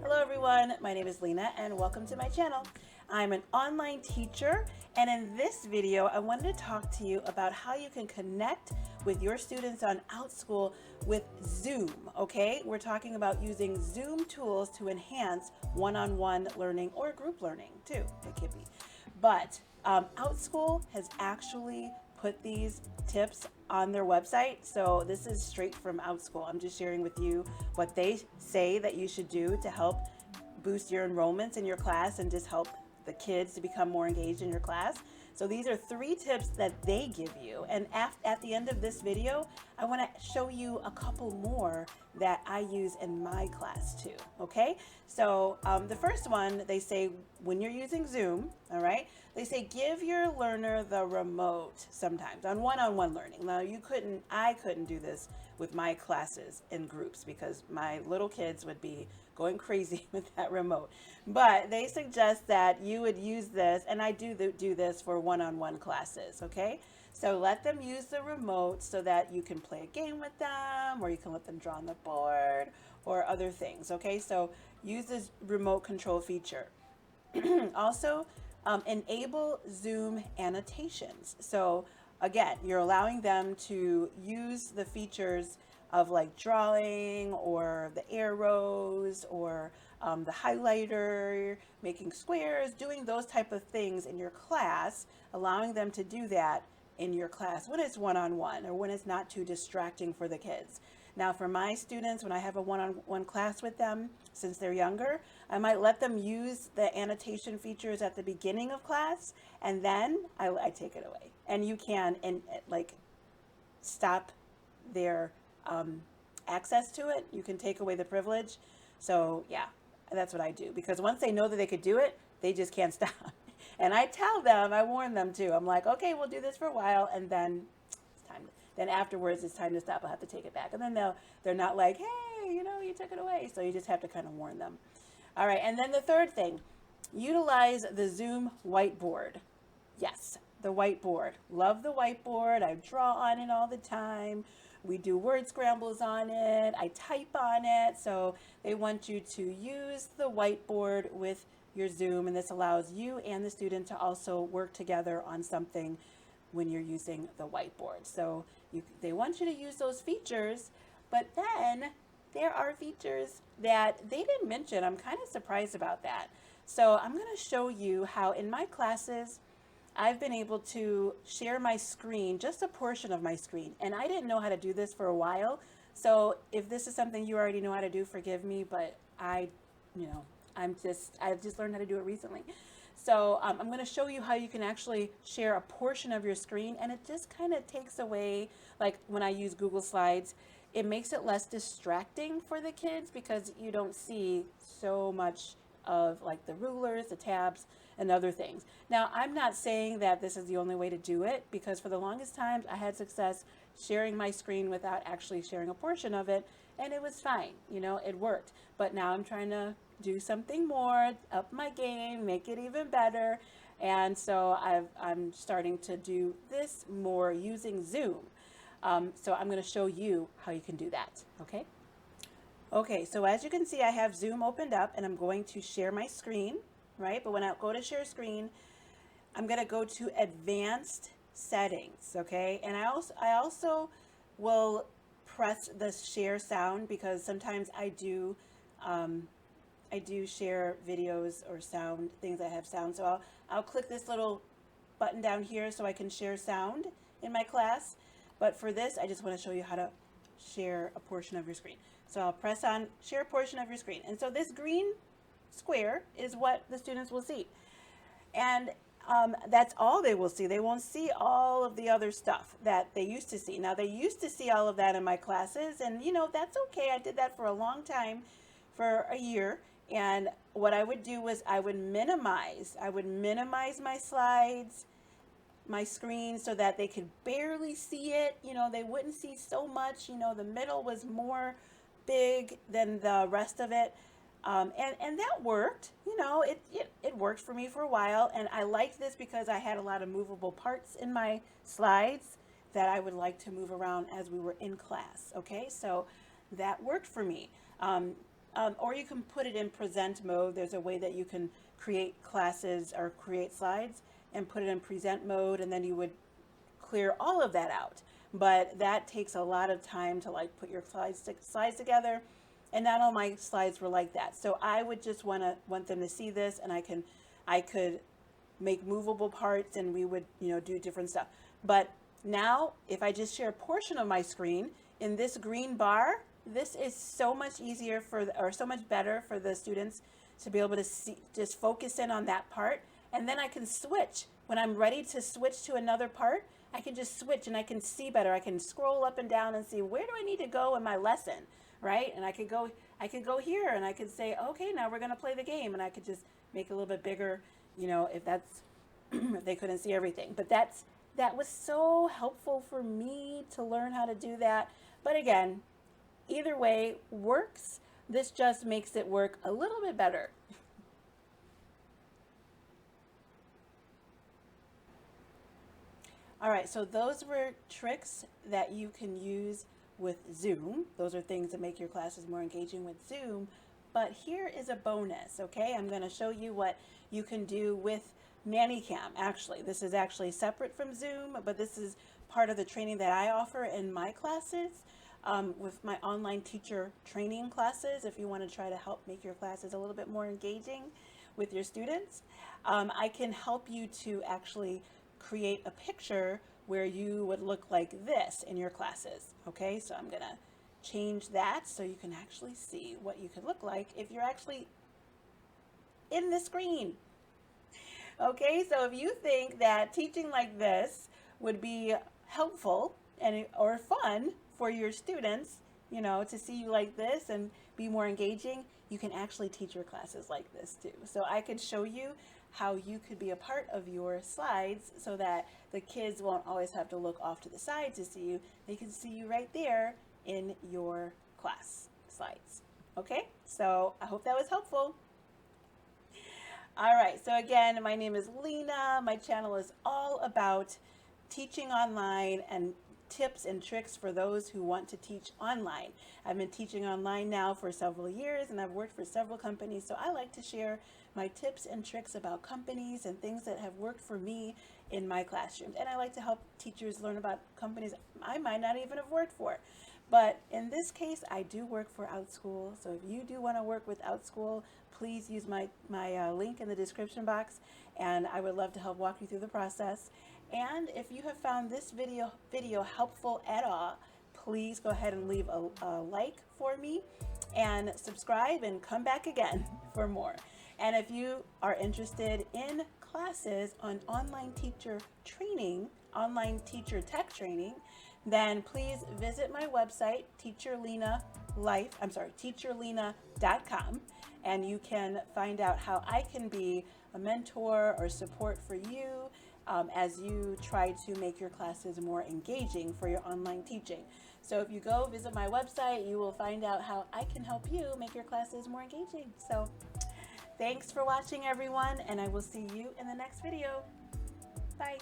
Hello everyone, my name is Lena and welcome to my channel. I'm an online teacher, and in this video I wanted to talk to you about how you can connect with your students on Outschool with Zoom, okay? We're talking about using Zoom tools to enhance one-on-one learning or group learning too, it could be. But Outschool has actually put these tips on their website. So this is straight from Outschool. I'm just sharing with you what they say that you should do to help boost your enrollments in your class and just help the kids to become more engaged in your class. So these are 3 tips that they give you. And at the end of this video, I want to show you a couple more that I use in my class too. Okay. So the first one, they say when you're using Zoom, all right, they say give your learner the remote sometimes on one-on-one learning. Now I couldn't do this with my classes in groups because my little kids would be going crazy with that remote. But they suggest that you would use this, and I do this for one-on-one classes, okay? So let them use the remote so that you can play a game with them, or you can let them draw on the board, or other things, okay? So use this remote control feature. Also, enable Zoom annotations. So again, you're allowing them to use the features of like drawing or the arrows or the highlighter, making squares, doing those type of things in your class, allowing them to do that in your class when it's one-on-one or when it's not too distracting for the kids. Now for my students, when I have a one-on-one class with them, since they're younger, I might let them use the annotation features at the beginning of class, and then I take it away. And you can like stop their access to it. You can take away the privilege. So yeah, that's what I do, because once they know that they could do it, they just can't stop. And I tell them, I warn them too. I'm like, okay, we'll do this for a while, and then it's time. Then afterwards, it's time to stop. I'll have to take it back, and then they're not like, hey, you took it away. So you just have to kind of warn them. All right, and then the third thing, utilize the Zoom whiteboard. Yes, the whiteboard. Love the whiteboard. I draw on it all the time. We do word scrambles on it. I type on it. So they want you to use the whiteboard with your Zoom, and this allows you and the student to also work together on something when you're using the whiteboard. So they want you to use those features, but then there are features that they didn't mention. I'm kind of surprised about that. So I'm going to show you how in my classes I've been able to share my screen, just a portion of my screen. And I didn't know how to do this for a while. So if this is something you already know how to do, forgive me, but I've just learned how to do it recently. So I'm going to show you how you can actually share a portion of your screen, and it just kind of takes away, like when I use Google Slides, it makes it less distracting for the kids because you don't see so much of like the rulers, the tabs, and other things. Now, I'm not saying that this is the only way to do it, because for the longest time I had success sharing my screen without actually sharing a portion of it, and it was fine, it worked. But now I'm trying to do something more, up my game, make it even better. And so I'm starting to do this more using Zoom. So I'm going to show you how you can do that, okay? Okay, so as you can see, I have Zoom opened up, and I'm going to share my screen, right? But when I go to share screen, I'm going to go to advanced settings, okay? And I also will press the share sound, because sometimes I do share videos or sound things that have sound. So I'll click this little button down here so I can share sound in my class. But for this, I just want to show you how to share a portion of your screen. So I'll press on share a portion of your screen. And so this green square is what the students will see. And that's all they will see. They won't see all of the other stuff that they used to see. Now, they used to see all of that in my classes, and that's okay. I did that for a long time, for a year. And what I would do was I would minimize my slides, my screen, so that they could barely see it. They wouldn't see so much. The middle was more big than the rest of it. And that worked. It worked for me for a while, and I liked this because I had a lot of movable parts in my slides that I would like to move around as we were in class. Okay, so that worked for me. or you can put it in present mode. There's a way that you can create classes or create slides and put it in present mode, and then you would clear all of that out. But that takes a lot of time to like put your slides together, and not all my slides were like that. So I would just want them to see this, and I could make movable parts, and we would, you know, do different stuff. But now if I just share a portion of my screen in this green bar, this is so much easier or so much better for the students to be able to see, just focus in on that part, and then I can switch. When I'm ready to switch to another part, I can just switch and I can see better. I can scroll up and down and see, where do I need to go in my lesson, right? And I could go here, and I could say, okay, now we're going to play the game, and I could just make it a little bit bigger, you know, if that's if they couldn't see everything. But that was so helpful for me to learn how to do that. But again, either way works. This just makes it work a little bit better. All right, so those were tricks that you can use with Zoom. Those are things that make your classes more engaging with Zoom. But here is a bonus, okay? I'm going to show you what you can do with ManyCam. Actually, this is actually separate from Zoom, but this is part of the training that I offer in my classes, with my online teacher training classes. If you want to try to help make your classes a little bit more engaging with your students, I can help you to actually create a picture where you would look like this in your classes. Okay, so I'm gonna change that so you can actually see what you could look like if you're actually in the screen. Okay, so if you think that teaching like this would be helpful or fun for your students, you know, to see you like this and be more engaging, you can actually teach your classes like this too. So I could show you how you could be a part of your slides so that the kids won't always have to look off to the side to see you. They can see you right there in your class slides. Okay, so I hope that was helpful. All right, so again, my name is Lena. My channel is all about teaching online and tips and tricks for those who want to teach online. I've been teaching online now for several years, and I've worked for several companies, so I like to share my tips and tricks about companies and things that have worked for me in my classrooms. And I like to help teachers learn about companies I might not even have worked for. But in this case, I do work for Outschool, so if you do want to work with Outschool, please use my link in the description box, and I would love to help walk you through the process. And if you have found this video helpful at all, please go ahead and leave a like for me and subscribe and come back again for more. And if you are interested in classes on online teacher training, online teacher tech training, then please visit my website, TeacherLenaLife, TeacherLena.com, and you can find out how I can be a mentor or support for you as you try to make your classes more engaging for your online teaching. So if you go visit my website, you will find out how I can help you make your classes more engaging. So thanks for watching, everyone, and I will see you in the next video. Bye.